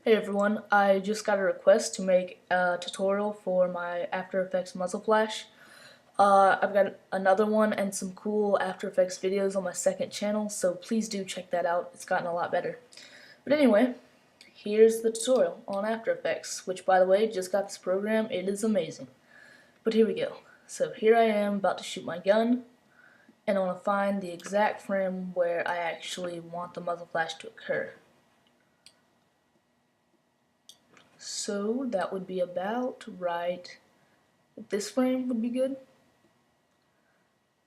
Hey everyone, I just got a request to make a tutorial for my After Effects muzzle flash. I've got another one and some cool After Effects videos on my second channel, so please do check that out. It's gotten a lot better. But anyway, here's the tutorial on After Effects, which by the way, just got this program. It is amazing. But here we go. So here I am about to shoot my gun, and I want to find the exact frame where I actually want the muzzle flash to occur. So that would be about right. This frame would be good.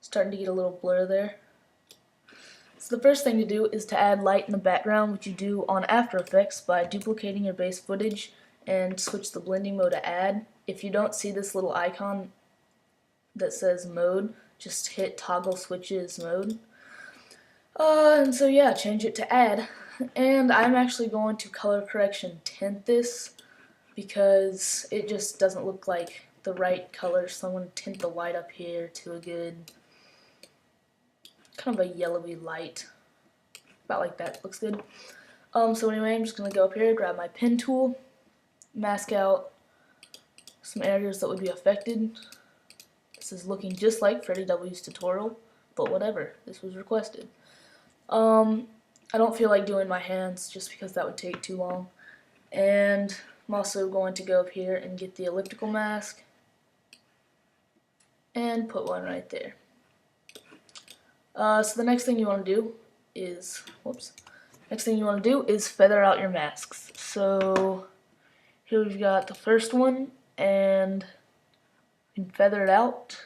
Starting to get a little blur there. So the first thing to do is to add light in the background, which you do on After Effects by duplicating your base footage and switch the blending mode to add. If you don't see this little icon that says mode, just hit toggle switches mode. And so yeah, change it to add. And I'm actually going to color correction tint this because it just doesn't look like the right color, so I'm going to tint the white up here to a good kind of a yellowy light, about like that. Looks good. So anyway, I'm just going to go up here, grab my pen tool, mask out some areas that would be affected. This is looking just like Freddie W's tutorial, but whatever, this was requested. I don't feel like doing my hands just because that would take too long, and I'm also going to go up here and get the elliptical mask and put one right there. So the next thing you want to do is, feather out your masks. So here we've got the first one, and we can feather it out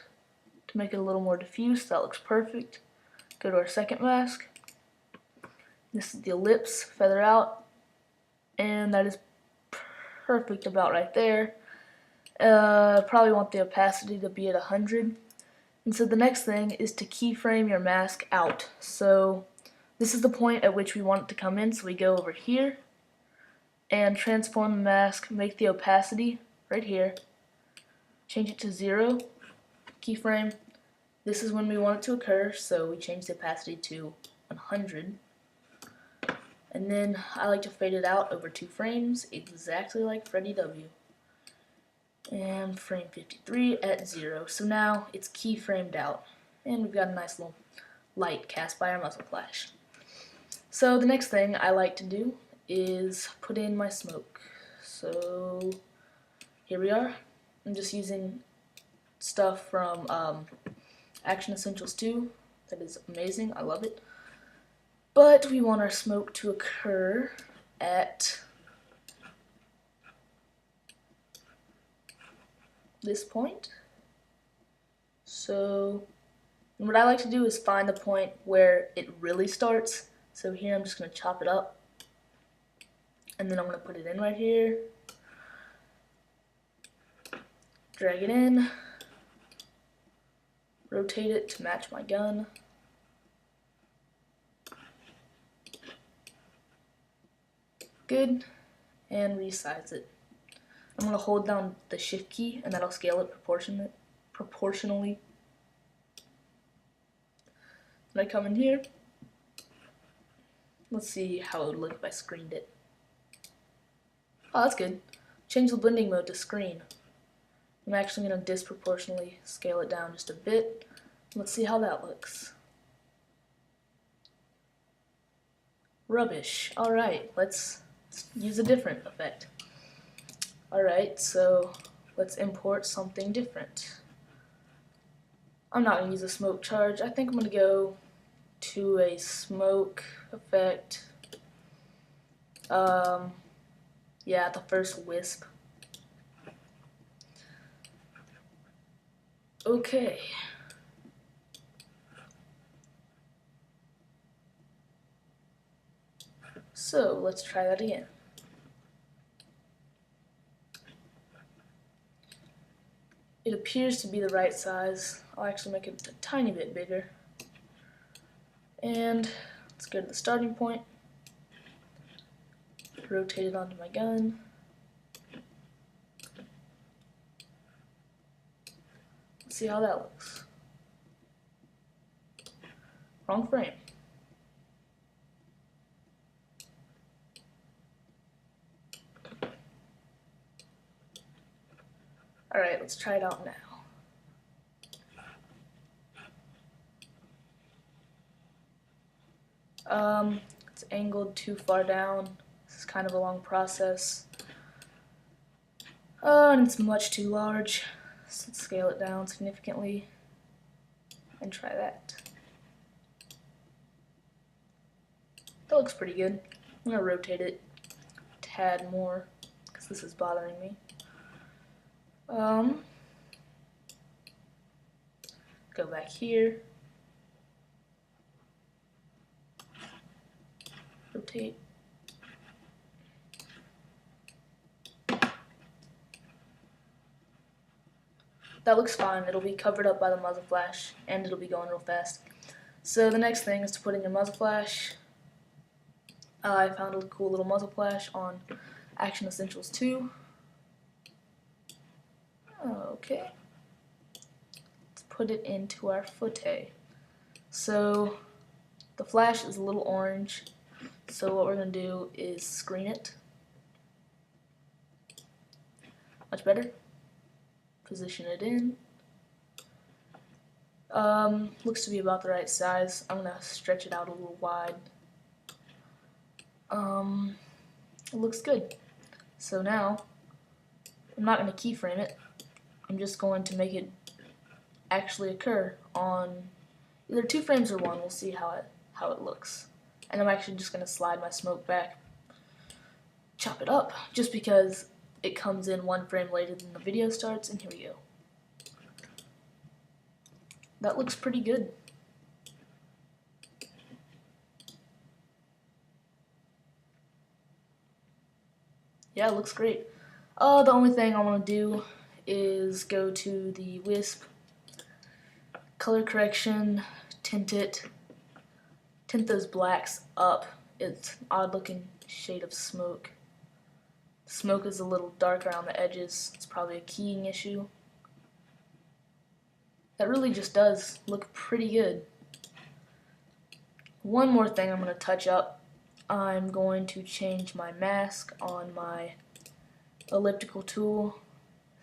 to make it a little more diffuse. That looks perfect. Go to our second mask. This is the ellipse, feather out, and that is perfect about right there. Probably want the opacity to be at 100. And so the next thing is to keyframe your mask out. So this is the point at which we want it to come in, so we go over here and transform the mask, make the opacity right here, change it to 0, keyframe. This is when we want it to occur, so we change the opacity to 100. And then I like to fade it out over 2 frames, exactly like Freddie W. And frame 53 at 0. So now it's keyframed out, and we've got a nice little light cast by our muzzle flash. So the next thing I like to do is put in my smoke. So here we are. I'm just using stuff from Action Essentials 2. That is amazing. I love it. But we want our smoke to occur at this point. So what I like to do is find the point where it really starts. So here I'm just going to chop it up, and then I'm going to put it in right here, drag it in, rotate it to match my gun. Good, and resize it. I'm going to hold down the shift key, and that'll scale it proportionally. Then I come in here. Let's see how it would look if I screened it. Oh, that's good. Change the blending mode to screen. I'm actually going to disproportionately scale it down just a bit. Let's see how that looks. Rubbish. Alright, let's use a different effect. Alright, so let's import something different. I'm not going to use a smoke charge. I think I'm going to go to a smoke effect. Yeah, the first wisp. Okay. So let's try that again. It appears to be the right size. I'll actually make it a tiny bit bigger. And let's go to the starting point. Rotate it onto my gun. Let's see how that looks. Wrong frame. Alright, let's try it out now. It's angled too far down. This is kind of a long process. And it's much too large. So let's scale it down significantly and try that. That looks pretty good. I'm going to rotate it a tad more because this is bothering me. Go back here. Rotate. That looks fine. It'll be covered up by the muzzle flash and it'll be going real fast. So the next thing is to put in your muzzle flash. I found a cool little muzzle flash on Action Essentials 2. Okay. Let's put it into our footy. So the flash is a little orange. So what we're going to do is screen it. Much better. Position it in. Looks to be about the right size. I'm going to stretch it out a little wide. It looks good. So now, I'm not going to keyframe it. I'm just going to make it actually occur on either 2 frames or 1. We'll see how it looks. And I'm actually just going to slide my smoke back, chop it up, just because it comes in 1 frame later than the video starts, and here we go. That looks pretty good. Yeah, it looks great. The only thing I want to do is go to the Wisp, color correction, tint it, tint those blacks up. It's an odd looking shade of smoke. Smoke is a little dark around the edges. It's probably a keying issue. That really just does look pretty good. One more thing I'm going to touch up. I'm going to change my mask on my elliptical tool,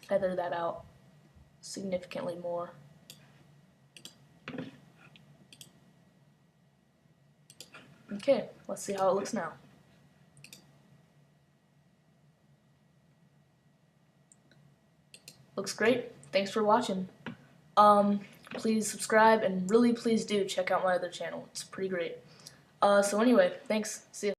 feather that out significantly more. Okay, let's see how it looks now. Looks great. Thanks for watching. Please subscribe and really please do check out my other channel. It's pretty great. So anyway, thanks. See ya.